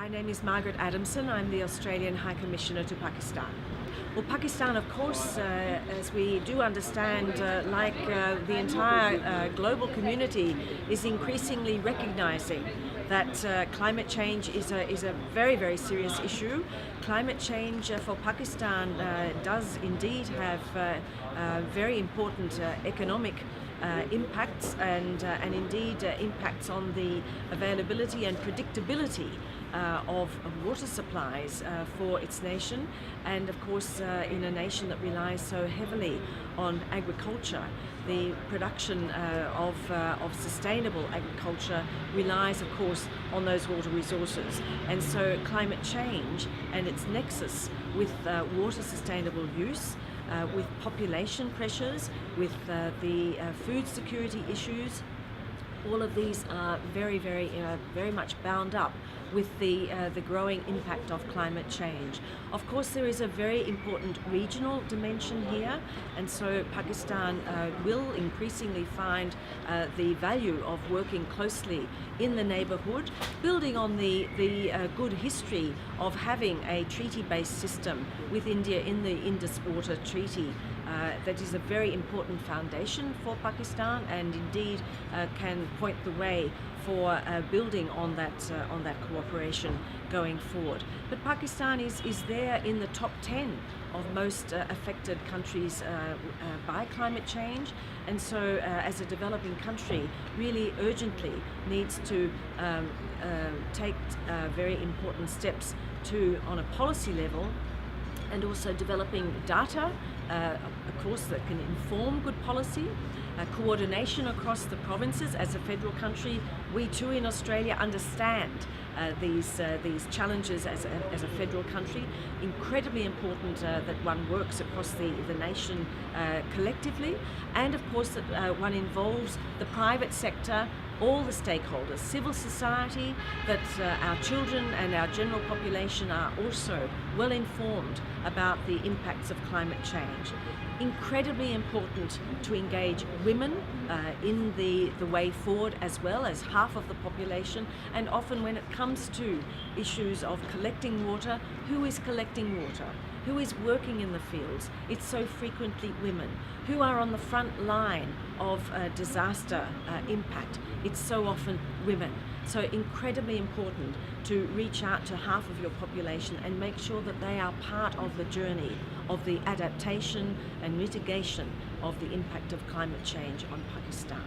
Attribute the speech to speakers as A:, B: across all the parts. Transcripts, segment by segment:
A: My name is Margaret Adamson. I'm the Australian High Commissioner to Pakistan. Well, Pakistan, of course, as we do understand, the entire global community, is increasingly recognising that climate change is a very, very serious issue. Climate change for Pakistan does indeed have very important economic impacts and indeed impacts on the availability and predictability of water supplies for its nation, and of course in a nation that relies so heavily on agriculture. The production of sustainable agriculture relies of course on those water resources, and so climate change and its nexus with water sustainable use, with population pressures, with the food security issues, all of these are very much bound up with the growing impact of climate change. Of course, there is a very important regional dimension here, and so Pakistan will increasingly find the value of working closely in the neighbourhood, building on the good history of having a treaty-based system with India in the Indus Water Treaty. That is a very important foundation for Pakistan, and indeed can point the way for building on that cooperation going forward. But Pakistan is there in the top 10 of most affected countries by climate change, and so as a developing country really urgently needs to take very important steps on a policy level, and also developing data, of course, that can inform good policy, coordination across the provinces. As a federal country, we too in Australia understand these challenges as a federal country. Incredibly important that one works across the nation collectively, and of course that one involves the private sector, all the stakeholders, civil society, that our children and our general population are also well informed about the impacts of climate change. Incredibly important to engage women in the way forward, as well as half of the population, and often when it comes to issues of collecting water, who is collecting water? Who is working in the fields? It's so frequently women. Who are on the front line of disaster impact? It's so often women. So incredibly important to reach out to half of your population and make sure that they are part of the journey of the adaptation and mitigation of the impact of climate change on Pakistan.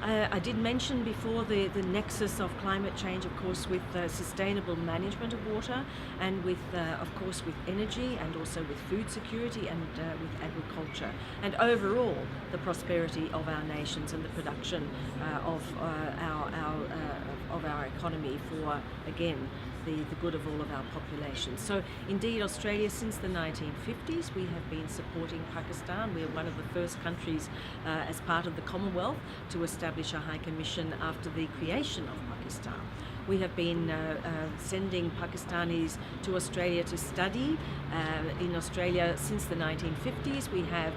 A: I did mention before the nexus of climate change, of course, with sustainable management of water, and with, of course, with energy, and also with food security, and with agriculture, and overall the prosperity of our nations and the production of our economy for, again, the good of all of our population. So indeed, Australia, since the 1950s, we have been supporting Pakistan. We are one of the first countries as part of the Commonwealth to establish a High Commission after the creation of Pakistan. We have been sending Pakistanis to Australia to study. In Australia since the 1950s, we have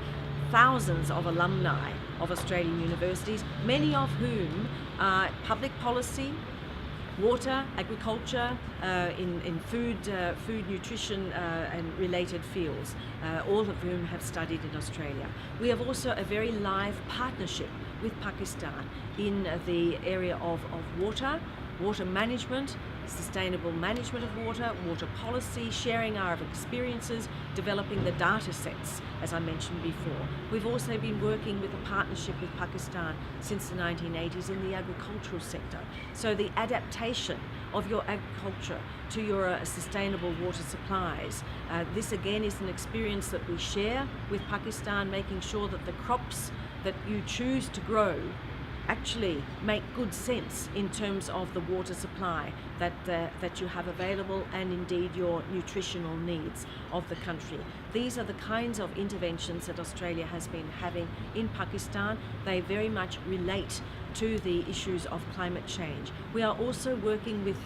A: thousands of alumni of Australian universities, many of whom are public policy, water, agriculture, in food, nutrition and related fields, all of whom have studied in Australia. We have also a very live partnership with Pakistan in the area of water management, sustainable management of water policy, sharing our experiences, developing the data sets, as I mentioned before. We've also been working with a partnership with Pakistan since the 1980s in the agricultural sector. So the adaptation of your agriculture to your sustainable water supplies. This again is an experience that we share with Pakistan, making sure that the crops that you choose to grow actually make good sense in terms of the water supply that you have available, and indeed your nutritional needs of the country. These are the kinds of interventions that Australia has been having in Pakistan. They very much relate to the issues of climate change. We are also working with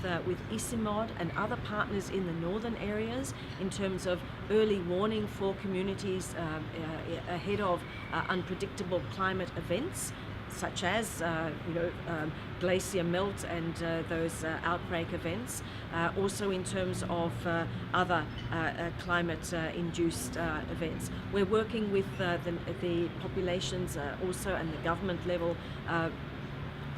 A: Islamabad and other partners in the northern areas in terms of early warning for communities ahead of unpredictable climate events. such as glacier melt and those outbreak events, also in terms of other climate-induced events. We're working with the populations also and the government level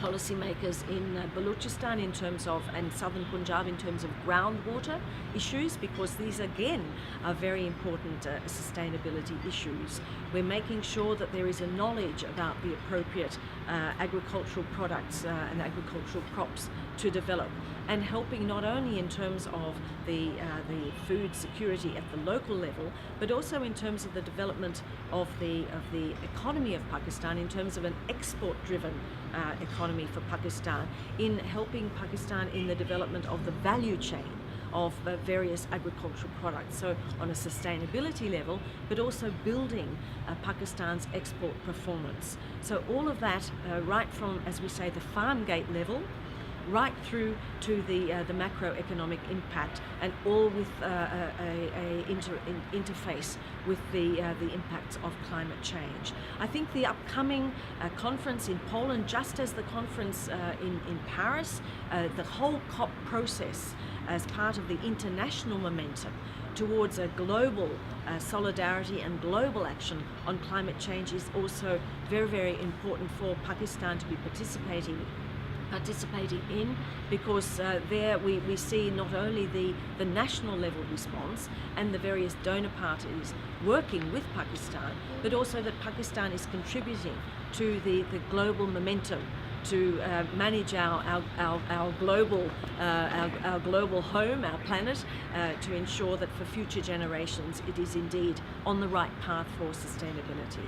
A: policymakers in Balochistan in terms of, and southern Punjab in terms of groundwater issues, because these again are very important sustainability issues. We're making sure that there is a knowledge about the appropriate agricultural products and agricultural crops to develop, and helping not only in terms of the food security at the local level, but also in terms of the development of the economy of Pakistan, in terms of an export-driven economy for Pakistan, in helping Pakistan in the development of the value chain of various agricultural products. So on a sustainability level, but also building Pakistan's export performance. So all of that, right from, as we say, the farm gate level, right through to the macroeconomic impact, and all with interface with the impacts of climate change. I think the upcoming conference in Poland, just as the conference in Paris, the whole COP process as part of the international momentum towards a global solidarity and global action on climate change is also very, very important for Pakistan to be participating in, because there we see not only the national level response and the various donor parties working with Pakistan, but also that Pakistan is contributing to the global momentum to manage our global home, our planet, to ensure that for future generations it is indeed on the right path for sustainability.